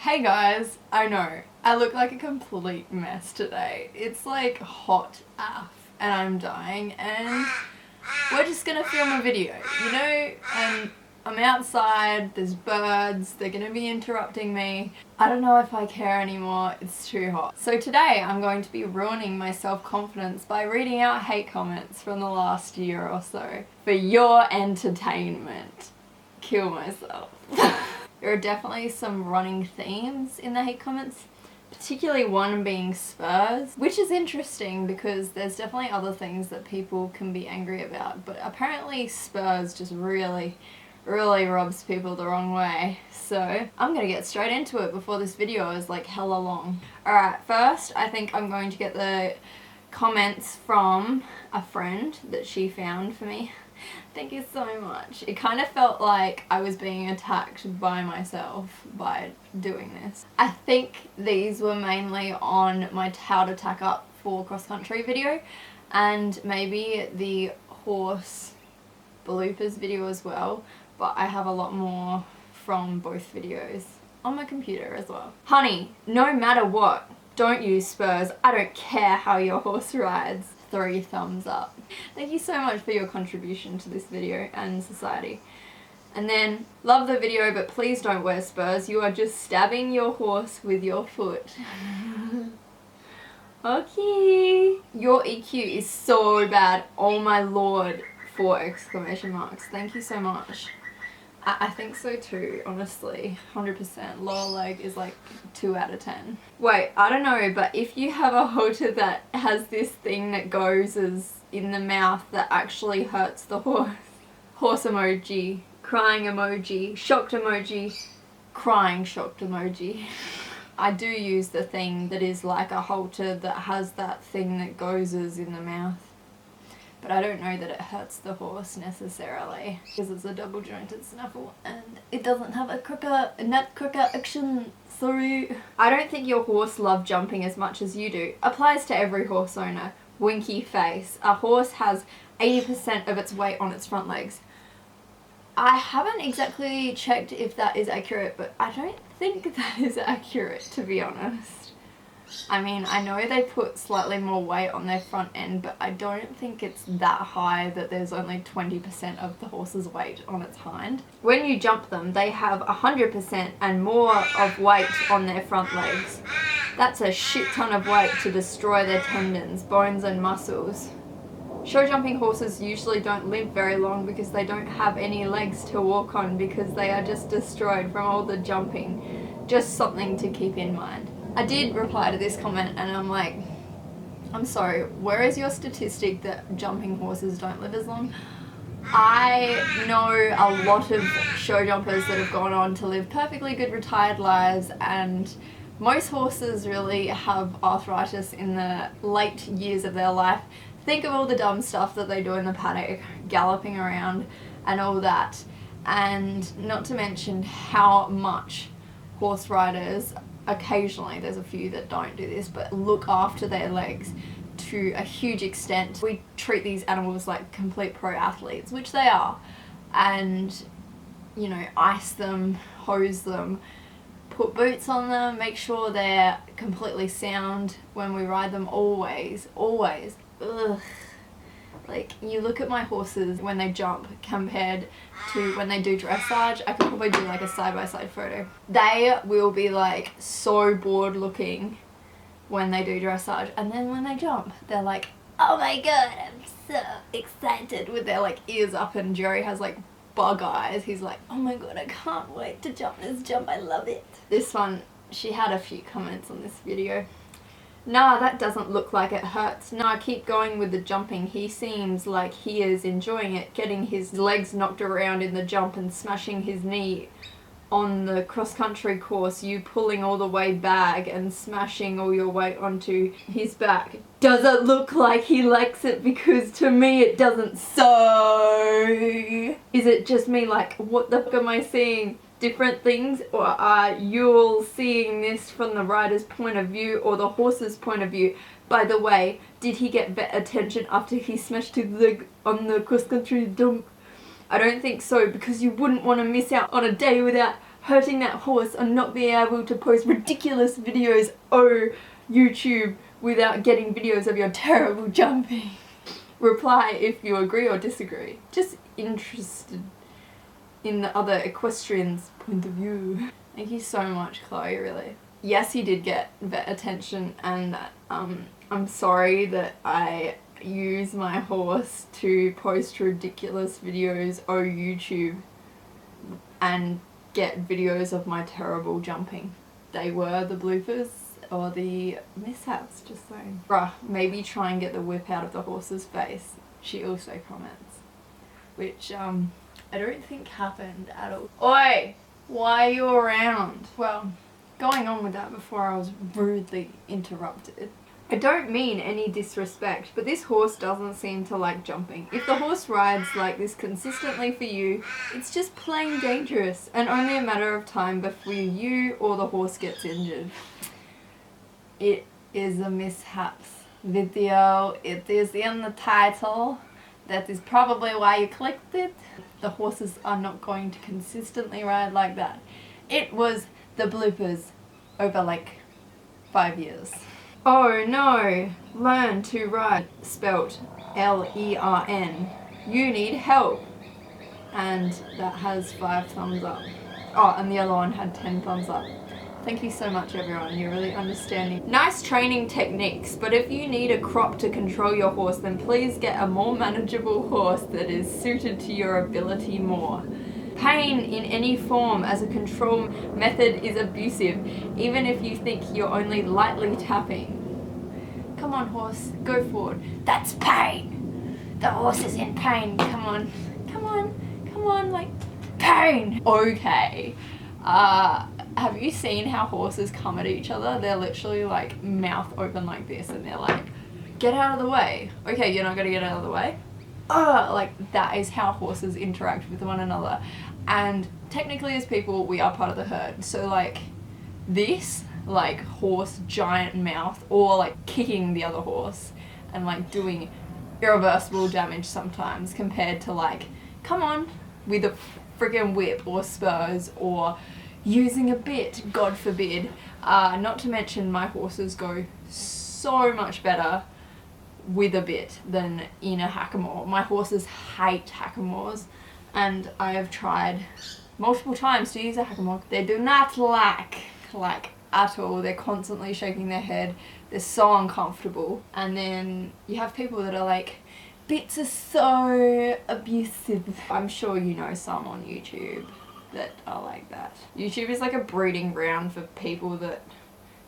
Hey guys, I know, I look like a complete mess today. It's like hot AF and I'm dying and we're just gonna film a video, you know, and I'm outside, there's birds, they're gonna be interrupting me. I don't know if I care anymore, it's too hot. So today I'm going to be ruining my self-confidence by reading out hate comments from the last year or so for your entertainment. Kill myself. There are definitely some running themes in the hate comments, particularly one being Spurs, which is interesting because there's definitely other things that people can be angry about, but apparently Spurs just really rubs people the wrong way. So I'm gonna get straight into it before this video is like hella long. Alright, first I think I'm going to get the comments from a friend that she found for me. Thank you so much. It kind of felt like I was being attacked by myself by doing this. I think these were mainly on my how to tack up for cross country video and maybe the horse bloopers video as well, but I have a lot more from both videos on my computer as well. Honey, no matter what, don't use Spurs. I don't care how your horse rides. 3 thumbs up. Thank you so much for your contribution to this video and society. And then, love the video, but please don't wear Spurs. You are just stabbing your horse with your foot. Okay. Your EQ is so bad. Oh my lord. 4 exclamation marks. Thank you so much. I think so too, honestly. 100%. Lower leg is like 2 out of 10. Wait, I don't know, but if you have a halter that has this thing that goes as in the mouth that actually hurts the horse. Horse emoji, crying emoji, shocked emoji, crying shocked emoji. I do use the thing that is like a halter that has that thing that goes as in the mouth. But I don't know that it hurts the horse necessarily because it's a double jointed snaffle and it doesn't have a nut cracker action. Sorry. I don't think your horse loves jumping as much as you do. Applies to every horse owner. Winky face. A horse has 80% of its weight on its front legs. I haven't exactly checked if that is accurate, but I don't think that is accurate, to be honest. I mean, I know they put slightly more weight on their front end, but I don't think it's that high that there's only 20% of the horse's weight on its hind. When you jump them, they have 100% and more of weight on their front legs. That's a shit ton of weight to destroy their tendons, bones and muscles. Show jumping horses usually don't live very long because they don't have any legs to walk on because they are just destroyed from all the jumping. Just something to keep in mind. I did reply to this comment and I'm like, I'm sorry, where is your statistic that jumping horses don't live as long? I know a lot of show jumpers that have gone on to live perfectly good retired lives, and most horses really have arthritis in the late years of their life. Think of all the dumb stuff that they do in the paddock, galloping around and all that, and not to mention how much horse riders, occasionally there's a few that don't do this, but look after their legs to a huge extent. We treat these animals like complete pro athletes, which they are, and you know, ice them, hose them, put boots on them, make sure they're completely sound when we ride them, always. Ugh. Like, you look at my horses when they jump compared to when they do dressage. I could probably do like a side-by-side photo. They will be like so bored looking when they do dressage, and then when they jump they're like, oh my god, I'm so excited, with their like ears up, and Jerry has like bug eyes. He's like, oh my god, I can't wait to jump this jump, I love it. This one, she had a few comments on this video. Nah, that doesn't look like it hurts. Nah, keep going with the jumping. He seems like he is enjoying it, getting his legs knocked around in the jump and smashing his knee on the cross-country course, you pulling all the way back and smashing all your weight onto his back. Does it look like he likes it? Because to me it doesn't. So is it just me like, what the fuck am I seeing? Different things, or are you all seeing this from the rider's point of view or the horse's point of view? By the way, did he get better attention after he smashed his leg on the cross-country jump? I don't think so, because you wouldn't want to miss out on a day without hurting that horse and not being able to post ridiculous videos, oh YouTube, without getting videos of your terrible jumping. Reply if you agree or disagree. Just interested in the other equestrian's point of view. Thank you so much, Chloe, really. Yes, he did get vet attention, and I'm sorry that I use my horse to post ridiculous videos on YouTube and get videos of my terrible jumping. They were the bloopers or the mishaps, just saying. Bruh, maybe try and get the whip out of the horse's face, she also comments. Which, I don't think happened at all. Oi! Why are you around? Well, going on with that before I was rudely interrupted. I don't mean any disrespect, but this horse doesn't seem to like jumping. If the horse rides like this consistently for you, it's just plain dangerous and only a matter of time before you or the horse gets injured. It is a mishaps video. It is in the title. That is probably why you clicked it. The horses are not going to consistently ride like that. It was the bloopers over like 5 years. Oh no, learn to ride, spelt L-E-R-N. You need help. And that has 5 thumbs up. Oh, and the other one had 10 thumbs up. Thank you so much, everyone. You're really understanding. Nice training techniques, but if you need a crop to control your horse, then please get a more manageable horse that is suited to your ability more. Pain in any form as a control method is abusive, even if you think you're only lightly tapping. Come on, horse, go forward. That's pain. The horse is in pain. Come on, come on, come on, like, pain. Okay. Have you seen how horses come at each other? They're literally like mouth open like this, and they're like, get out of the way. Okay, you're not gonna get out of the way? Like that is how horses interact with one another. And technically as people, we are part of the herd. So like this, like horse giant mouth, or like kicking the other horse and like doing irreversible damage sometimes, compared to like, come on, with a friggin' whip or spurs or using a bit, God forbid. Not to mention my horses go so much better with a bit than in a hackamore. My horses hate hackamores, and I have tried multiple times to use a hackamore. They do not like at all. They're constantly shaking their head. They're so uncomfortable. And then you have people that are like, bits are so abusive. I'm sure you know some on YouTube that are like that. YouTube is like a breeding ground for people that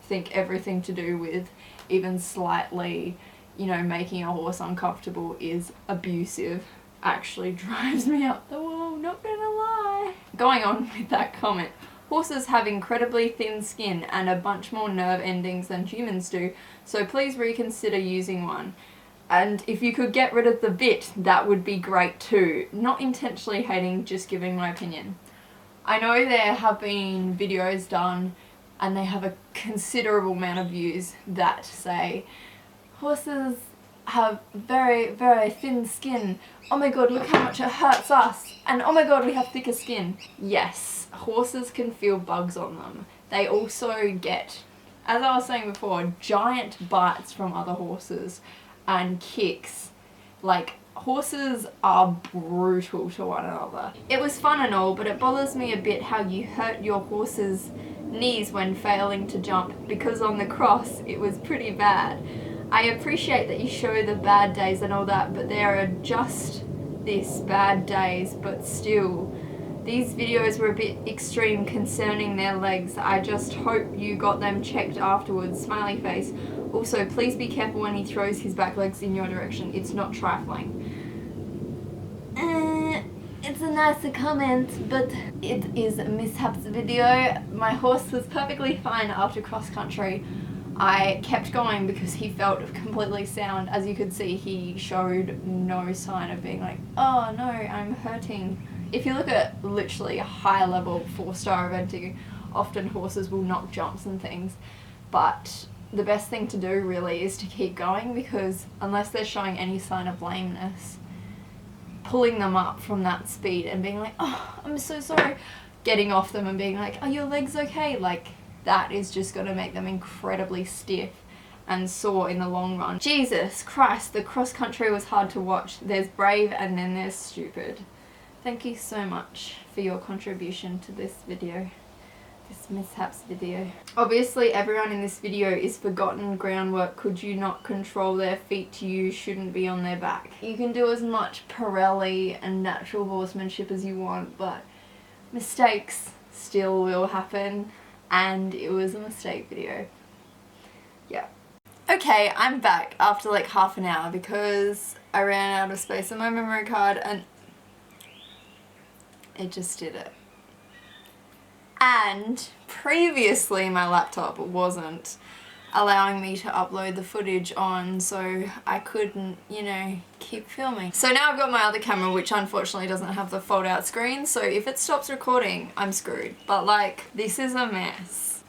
think everything to do with even slightly, you know, making a horse uncomfortable is abusive. Actually drives me up the wall, not gonna lie. Going on with that comment, horses have incredibly thin skin and a bunch more nerve endings than humans do, so please reconsider using one. And if you could get rid of the bit, that would be great too. Not intentionally hating, just giving my opinion. I know there have been videos done and they have a considerable amount of views that say horses have very, very thin skin. Oh my god, look how much it hurts us. And oh my god, we have thicker skin. Yes, horses can feel bugs on them. They also get, as I was saying before, giant bites from other horses and kicks. Like, horses are brutal to one another. It was fun and all, but it bothers me a bit how you hurt your horse's knees when failing to jump, because on the cross it was pretty bad. I appreciate that you show the bad days and all that, but there are just this bad days, but still. These videos were a bit extreme concerning their legs. I just hope you got them checked afterwards. Smiley face. Also, please be careful when he throws his back legs in your direction. It's not trifling. It's a nicer comment, but it is a mishaps video. My horse was perfectly fine after cross country. I kept going because he felt completely sound. As you could see, he showed no sign of being like, oh no, I'm hurting. If you look at literally a high level 4-star eventing, often horses will knock jumps and things, but the best thing to do really is to keep going, because unless they're showing any sign of lameness, pulling them up from that speed and being like, oh, I'm so sorry, getting off them and being like, are your legs okay? Like, that is just going to make them incredibly stiff and sore in the long run. Jesus Christ, the cross country was hard to watch. There's brave and then there's stupid. Thank you so much for your contribution to this video. This mishaps video. Obviously everyone in this video is forgotten groundwork. Could you not control their feet? You shouldn't be on their back. You can do as much Pirelli and natural horsemanship as you want, but mistakes still will happen, and it was a mistake video. Yeah. Okay, I'm back after like half an hour because I ran out of space on my memory card and it just did it. And previously my laptop wasn't allowing me to upload the footage on, so I couldn't, you know, keep filming. So now I've got my other camera, which unfortunately doesn't have the fold out screen, so if it stops recording, I'm screwed. But like, this is a mess.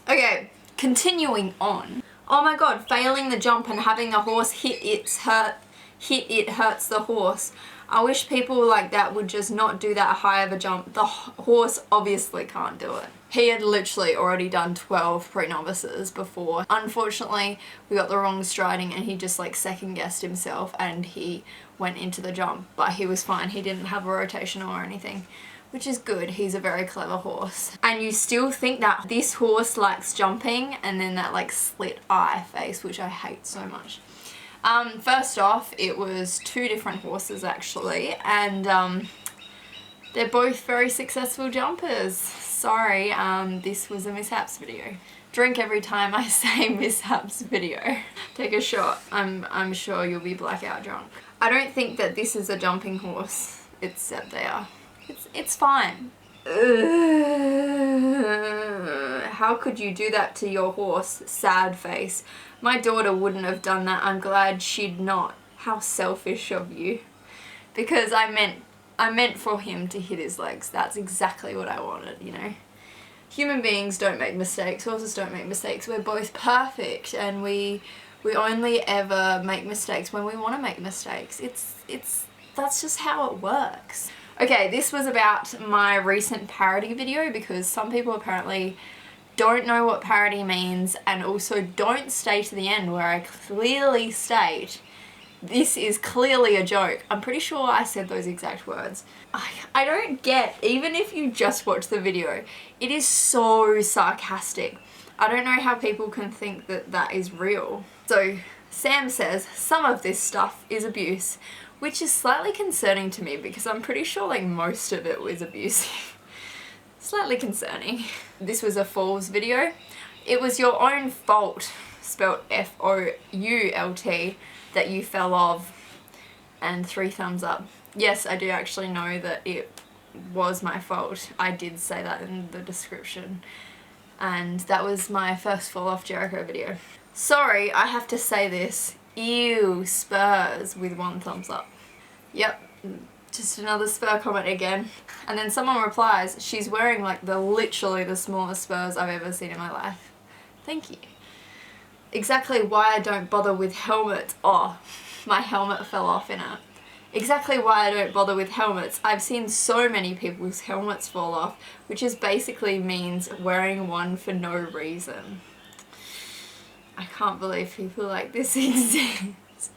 Okay, continuing on. Oh my god, failing the jump and having the horse hit it hurts the horse. I wish people like that would just not do that high of a jump. The horse obviously can't do it. He had literally already done 12 pre-novices before. Unfortunately, we got the wrong striding and he just like second guessed himself and he went into the jump, but he was fine. He didn't have a rotation or anything, which is good. He's a very clever horse. And you still think that this horse likes jumping, and then that like slit eye face, which I hate so much. First off, it was two different horses actually, and they're both very successful jumpers. Sorry, this was a mishaps video. Drink every time I say mishaps video. Take a shot. I'm sure you'll be blackout drunk. I don't think that this is a jumping horse. It's set there. It's fine. How could you do that to your horse? Sad face. My daughter wouldn't have done that. I'm glad she'd not. How selfish of you. Because I meant for him to hit his legs. That's exactly what I wanted, you know. Human beings don't make mistakes. Horses don't make mistakes. We're both perfect, and we only ever make mistakes when we want to make mistakes. That's just how it works. Okay, this was about my recent parody video because some people apparently don't know what parody means and also don't stay to the end where I clearly state this is clearly a joke. I'm pretty sure I said those exact words. I don't get, even if you just watch the video, it is so sarcastic. I don't know how people can think that that is real. So Sam says some of this stuff is abuse, which is slightly concerning to me because I'm pretty sure like most of it was abusive. Slightly concerning. This was a falls video. It was your own fault, spelled F-O-U-L-T, that you fell off, and 3 thumbs up. Yes, I do actually know that it was my fault. I did say that in the description, and that was my first fall off Jericho video. Sorry, I have to say this. Ew, spurs, with 1 thumbs up. Yep, just another spur comment again. And then someone replies, she's wearing like literally the smallest spurs I've ever seen in my life. Thank you. Exactly why I don't bother with helmets. Oh, my helmet fell off in it. Exactly why I don't bother with helmets. I've seen so many people's helmets fall off, which is basically means wearing one for no reason. I can't believe people like this exist.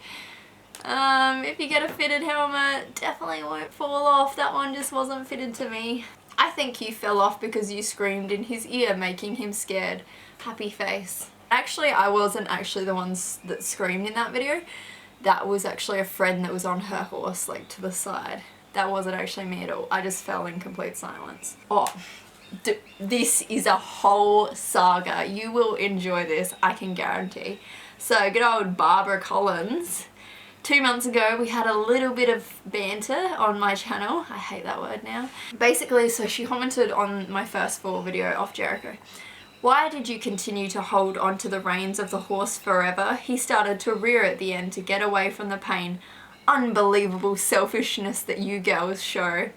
If you get a fitted helmet, definitely won't fall off. That one just wasn't fitted to me. I think you fell off because you screamed in his ear, making him scared. Happy face. Actually, I wasn't actually the ones that screamed in that video. That was actually a friend that was on her horse, like to the side. That wasn't actually me at all. I just fell in complete silence. Oh. This is a whole saga. You will enjoy this, I can guarantee. So, good old Barbara Collins. 2 months ago we had a little bit of banter on my channel. I hate that word now. Basically, so she commented on my first fall video off Jericho. Why did you continue to hold onto the reins of the horse forever? He started to rear at the end to get away from the pain. Unbelievable selfishness that you girls show.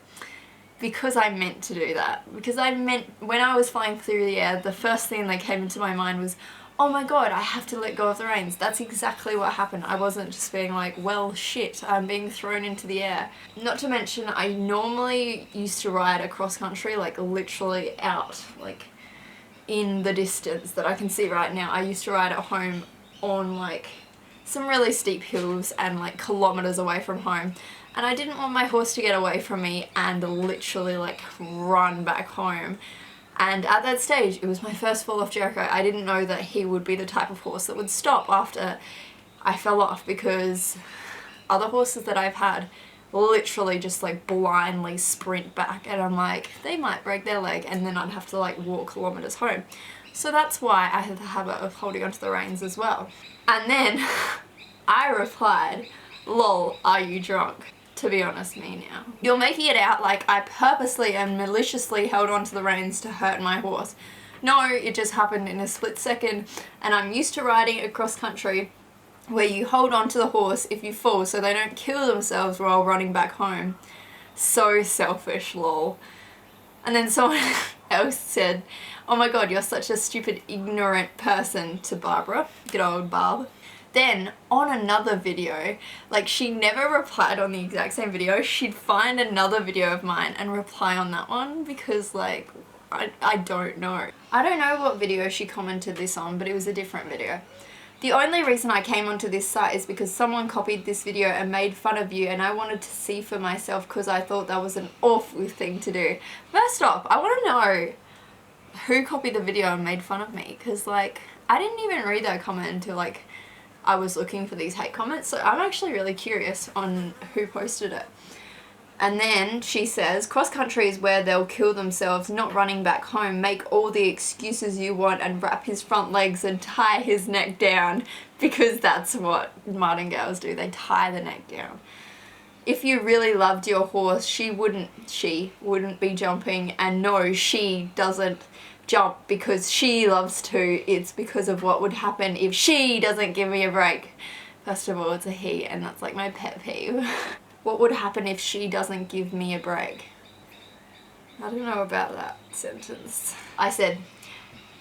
because I meant to do that. Because when I was flying through the air, the first thing that came into my mind was, oh my god, I have to let go of the reins. That's exactly what happened. I wasn't just being like, well shit, I'm being thrown into the air. Not to mention, I normally used to ride across country, like literally out, like in the distance that I can see right now. I used to ride at home on like some really steep hills and like kilometers away from home. And I didn't want my horse to get away from me and literally like run back home. And at that stage, it was my first fall off Jericho. I didn't know that he would be the type of horse that would stop after I fell off, because other horses that I've had literally just like blindly sprint back, and I'm like, they might break their leg, and then I'd have to like walk kilometers home. So that's why I have the habit of holding onto the reins as well. And then I replied, lol, are you drunk? To be honest, me now. You're making it out like I purposely and maliciously held onto the reins to hurt my horse. No, it just happened in a split second, and I'm used to riding across country where you hold on to the horse if you fall so they don't kill themselves while running back home. So selfish, lol. And then someone else said, oh my god, you're such a stupid, ignorant person, to Barbara. Good old Barb. Then, on another video, like she never replied on the exact same video, she'd find another video of mine and reply on that one, because like, I don't know. I don't know what video she commented this on, but it was a different video. The only reason I came onto this site is because someone copied this video and made fun of you, and I wanted to see for myself because I thought that was an awful thing to do. First off, I want to know who copied the video and made fun of me, because like, I didn't even read that comment until like I was looking for these hate comments, so I'm actually really curious on who posted it. And then she says, cross country is where they'll kill themselves, not running back home. Make all the excuses you want and wrap his front legs and tie his neck down, because that's what martingales do. They tie the neck down. If you really loved your horse, she wouldn't be jumping, and no, she doesn't jump because she loves to. It's because of what would happen if she doesn't give me a break. First of all, it's a he, and that's like my pet peeve. What would happen if she doesn't give me a break? I don't know about that sentence. I said,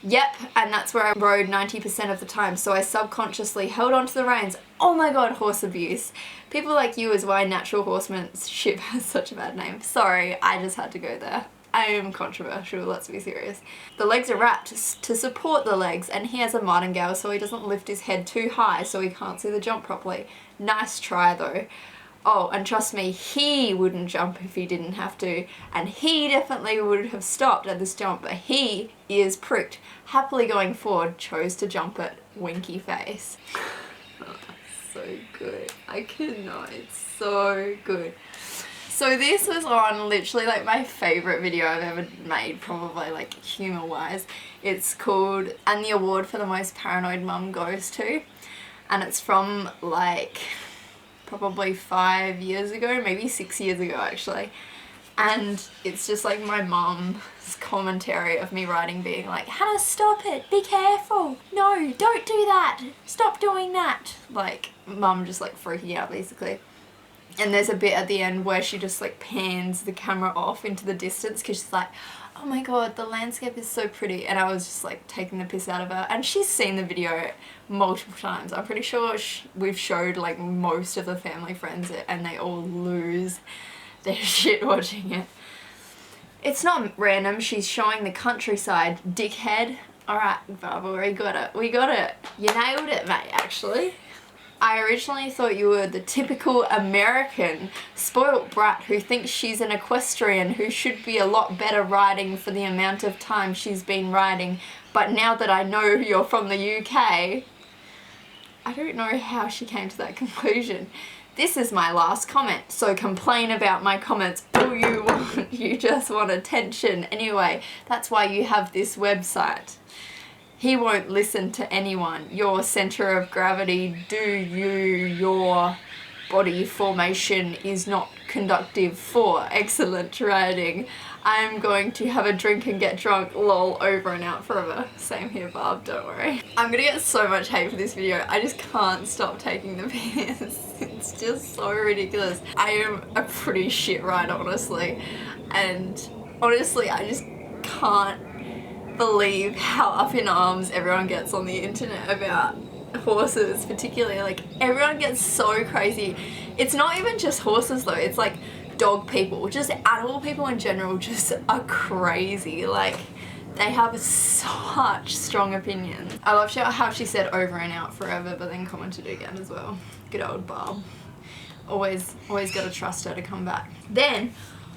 yep, and that's where I rode 90% of the time, so I subconsciously held onto the reins. Oh my god, horse abuse. People like you is why natural horsemanship has such a bad name. Sorry, I just had to go there. I am controversial, let's be serious. The legs are wrapped to support the legs, and he has a martingale so he doesn't lift his head too high so he can't see the jump properly. Nice try though. Oh, and trust me, he wouldn't jump if he didn't have to, and he definitely would have stopped at this jump, but he, ears pricked, happily going forward, chose to jump it. Winky face. Oh, so good. I cannot. It's so good. So this was on literally like my favourite video I've ever made, probably like humour wise. It's called And the Award for the Most Paranoid Mum Goes To, and it's from like probably 5 years ago, maybe 6 years ago actually. And it's just like my mum's commentary of me riding, being like, Hannah, stop it, be careful, no, don't do that, stop doing that. Like mum just like freaking out basically. And there's a bit at the end where she just like pans the camera off into the distance because she's like, oh my god, the landscape is so pretty, and I was just like taking the piss out of her, and she's seen the video multiple times. I'm pretty sure we've showed like most of the family friends it, and they all lose their shit watching it. It's not random, she's showing the countryside, dickhead. Alright, Barbara, we got it. You nailed it, mate, actually. I originally thought you were the typical American spoilt brat who thinks she's an equestrian who should be a lot better riding for the amount of time she's been riding, but now that I know you're from the UK, I don't know how she came to that conclusion. This is my last comment, so complain about my comments all you want, you just want attention. Anyway, that's why you have this website. He won't listen to anyone. Your center of gravity, your body formation is not conductive for excellent riding. I'm going to have a drink and get drunk, lol, over and out forever. Same here, Barb, don't worry. I'm gonna get so much hate for this video. I just can't stop taking the piss. It's just so ridiculous. I am a pretty shit rider, honestly. And honestly, I just can't believe how up in arms everyone gets on the internet about horses, particularly. Like, everyone gets so crazy. It's not even just horses though, it's like dog people, just animal people in general just are crazy. Like, they have such strong opinions. I love how she said over and out forever, but then commented again as well. Good old Barb. Always gotta trust her to come back. Then,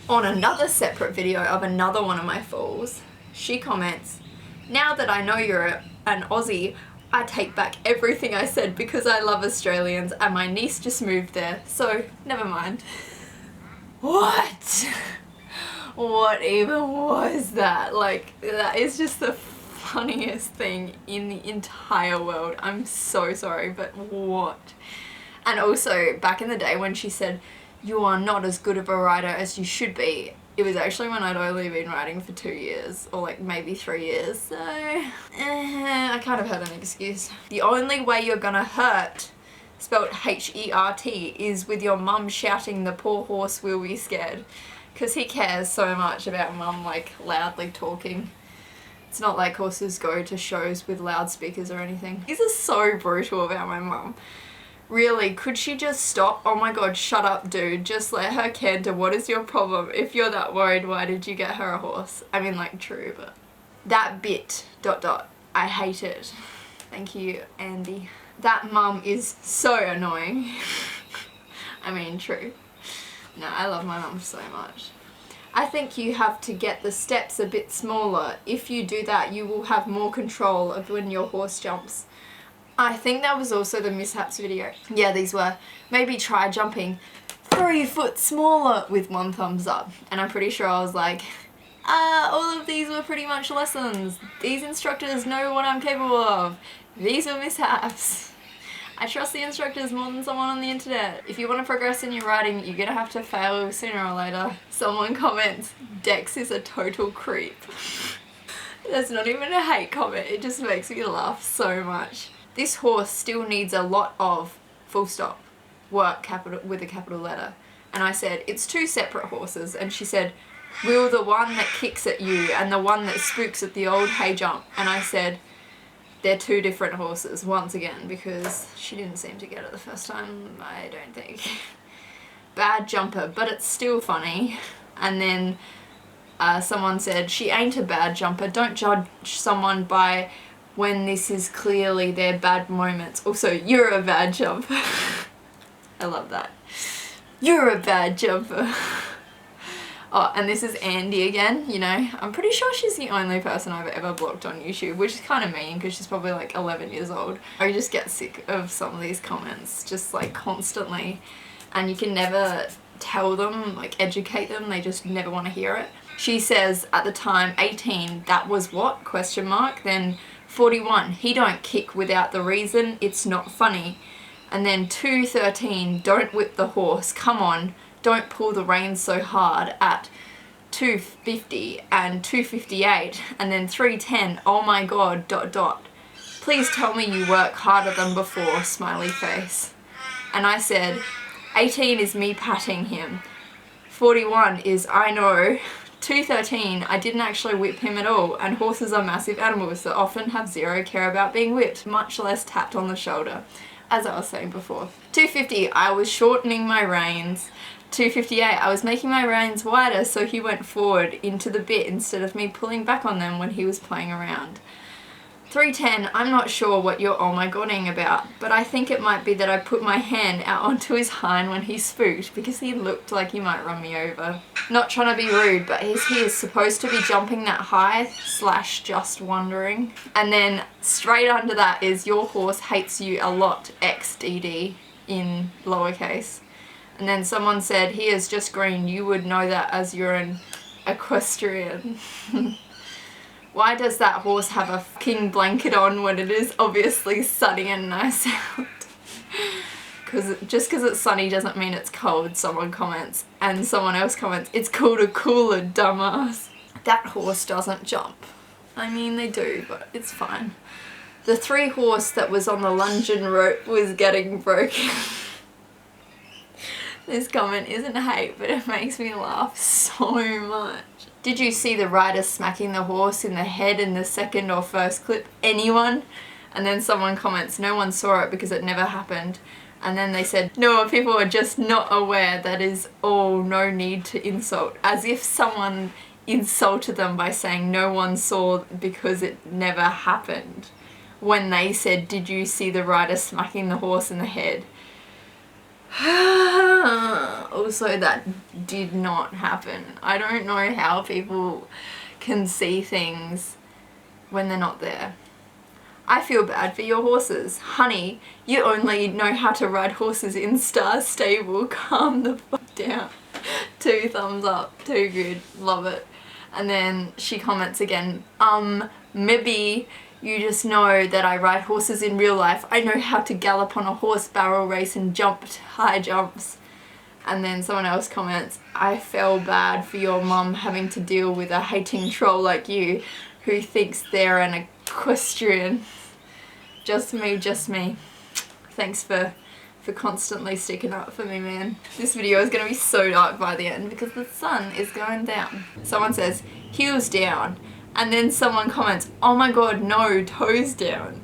on another separate video of another one of my fools, she comments, now that I know you're an Aussie, I take back everything I said because I love Australians and my niece just moved there, so never mind. What? What even was that? Like, that is just the funniest thing in the entire world. I'm so sorry, but what? And also, back in the day when she said, you are not as good of a rider as you should be, it was actually when I'd only been riding for 2 years, or like maybe 3 years, so I kind of had an excuse. The only way you're gonna hurt, spelled H-E-R-T, is with your mum shouting the poor horse will be scared, because he cares so much about mum like loudly talking. It's not like horses go to shows with loudspeakers or anything. These are so brutal about my mum. Really, could she just stop? Oh my god, shut up dude, just let her canter. What is your problem? If you're that worried, why did you get her a horse? I mean, like, true, but that bit, ... I hate it. Thank you, Andy. That mum is so annoying. I mean, true. No, I love my mum so much. I think you have to get the steps a bit smaller. If you do that, you will have more control of when your horse jumps. I think that was also the mishaps video. Yeah, these were. Maybe try jumping 3 foot smaller with 1 thumbs up. And I'm pretty sure I was like, all of these were pretty much lessons. These instructors know what I'm capable of. These were mishaps. I trust the instructors more than someone on the internet. If you want to progress in your riding, you're gonna have to fail sooner or later. Someone comments, Dex is a total creep. That's not even a hate comment, it just makes me laugh so much. This horse still needs a lot of, full stop, work capital with a capital letter. And I said, it's 2 separate horses. And she said, will the one that kicks at you and the one that spooks at the old hay jump. And I said, they're 2 different horses, once again, because she didn't seem to get it the first time, I don't think. Bad jumper, but it's still funny. And then someone said, she ain't a bad jumper, don't judge someone by when this is clearly their bad moments. Also, you're a bad jumper. I love that. You're a bad jumper. Oh, and this is Andy again, you know. I'm pretty sure she's the only person I've ever blocked on YouTube, which is kind of mean because she's probably like 11 years old. I just get sick of some of these comments, just like constantly. And you can never tell them, like educate them, they just never want to hear it. She says, at the time, 18, that was what? Question mark. Then 41, he don't kick without the reason, it's not funny. And then 213, don't whip the horse, come on, don't pull the reins so hard at 250 and 258. And then 310, oh my god, ... Please tell me you work harder than before, smiley face. And I said, 18 is me patting him. 41 is I know. 213, I didn't actually whip him at all, and horses are massive animals that often have zero care about being whipped, much less tapped on the shoulder, as I was saying before. 250, I was shortening my reins. 258, I was making my reins wider so he went forward into the bit instead of me pulling back on them when he was playing around. 310, I'm not sure what you're oh my godding about, but I think it might be that I put my hand out onto his hind when he spooked because he looked like he might run me over. Not trying to be rude, but he is supposed to be jumping that high / just wondering. And then straight under that is your horse hates you a lot, XDD in lowercase. And then someone said, he is just green, you would know that as you're an equestrian. Why does that horse have a fucking blanket on when it is obviously sunny and nice out? because just because it's sunny doesn't mean it's cold, someone comments, and someone else comments, it's called a cooler, dumbass. That horse doesn't jump. I mean, they do, but it's fine. The 3 horse that was on the lunging rope was getting broken. This comment isn't hate, but it makes me laugh so much. Did you see the rider smacking the horse in the head in the second or first clip? Anyone? And then someone comments, no one saw it because it never happened. And then they said, no, people are just not aware. That is all, no need to insult. As if someone insulted them by saying no one saw because it never happened. When they said, did you see the rider smacking the horse in the head? Also, that did not happen. I don't know how people can see things when they're not there. I feel bad for your horses. Honey, you only know how to ride horses in Star Stable. Calm the fuck down. 2 thumbs up. Too good. Love it. And then she comments again, maybe you just know that I ride horses in real life. I know how to gallop on a horse, barrel race and jump high jumps. And then someone else comments, I feel bad for your mum having to deal with a hating troll like you who thinks they're an equestrian. Just me, just me. Thanks for constantly sticking up for me, man. This video is going to be so dark by the end because the sun is going down. Someone says, heels down. And then someone comments, oh my god, no, toes down.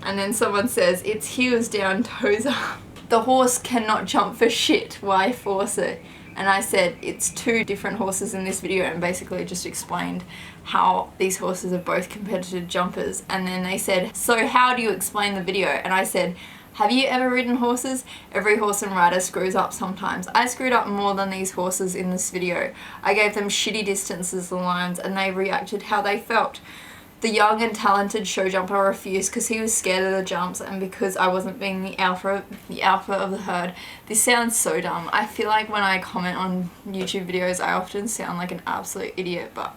And then someone says, it's heels down, toes up. The horse cannot jump for shit, why force it? And I said, it's 2 different horses in this video, and basically just explained how these horses are both competitive jumpers. And then they said, so how do you explain the video? And I said, have you ever ridden horses? Every horse and rider screws up sometimes. I screwed up more than these horses in this video. I gave them shitty distances and lines and they reacted how they felt. The young and talented show jumper refused because he was scared of the jumps and because I wasn't being the alpha of the herd. This sounds so dumb. I feel like when I comment on YouTube videos I often sound like an absolute idiot, but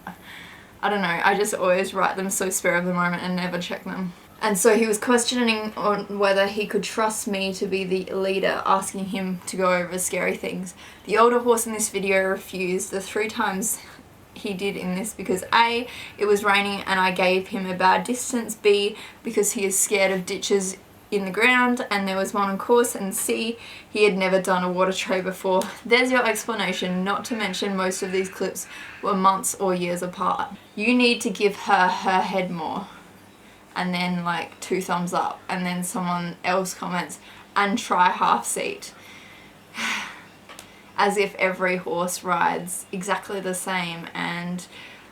I don't know. I just always write them so spur of the moment and never check them. And so he was questioning on whether he could trust me to be the leader, asking him to go over scary things. The older horse in this video refused the 3 times he did in this because A, it was raining and I gave him a bad distance, B, because he is scared of ditches in the ground and there was one on course, and C, he had never done a water tray before. There's your explanation, not to mention most of these clips were months or years apart. You need to give her head more. And then like 2 thumbs up, and then someone else comments, and try half seat. As if every horse rides exactly the same, and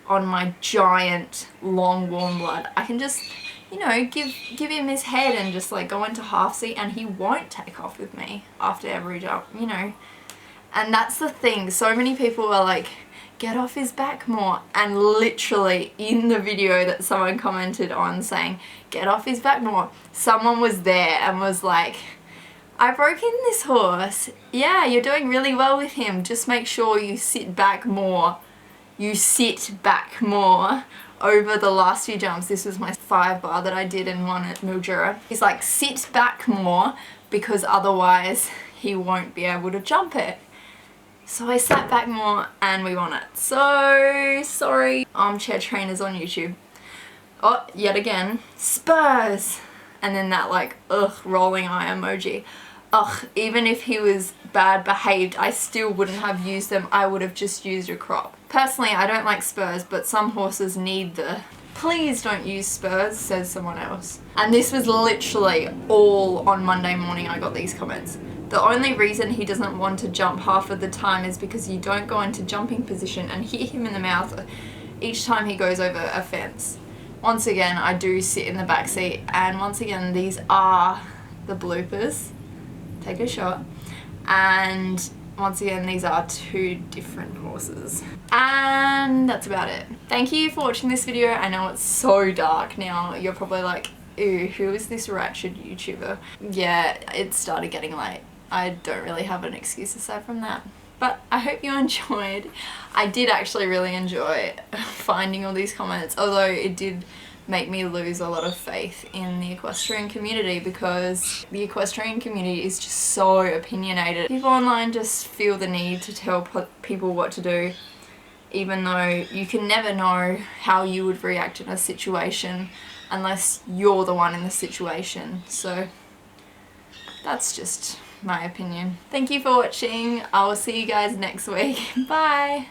on my giant long warm blood I can just, you know, give him his head and just like go into half seat and he won't take off with me after every jump, you know. And that's the thing, so many people are like, get off his back more, and literally in the video that someone commented on saying get off his back more, someone was there and was like, I broke in this horse, yeah, you're doing really well with him, just make sure you sit back more. You sit back more over the last few jumps. This was my 5 bar that I did and one at Mildura. He's like, sit back more because otherwise he won't be able to jump it. So I sat back more and we won it. So sorry, armchair trainers on YouTube. Oh, yet again, spurs! And then that like, ugh, rolling eye emoji. Ugh, even if he was bad behaved, I still wouldn't have used them. I would have just used a crop. Personally, I don't like spurs, but some horses need the... Please don't use spurs, says someone else. And this was literally all on Monday morning I got these comments. The only reason he doesn't want to jump half of the time is because you don't go into jumping position and hit him in the mouth each time he goes over a fence. Once again, I do sit in the back seat, and once again, these are the bloopers. Take a shot. And once again, these are 2 different horses. And that's about it. Thank you for watching this video. I know it's so dark now. You're probably like, ew, who is this ratchet YouTuber? Yeah, it started getting late. I don't really have an excuse aside from that. But I hope you enjoyed. I did actually really enjoy finding all these comments, although it did make me lose a lot of faith in the equestrian community, because the equestrian community is just so opinionated. People online just feel the need to tell people what to do, even though you can never know how you would react in a situation unless you're the one in the situation. So that's just my opinion. Thank you for watching. I will see you guys next week. Bye!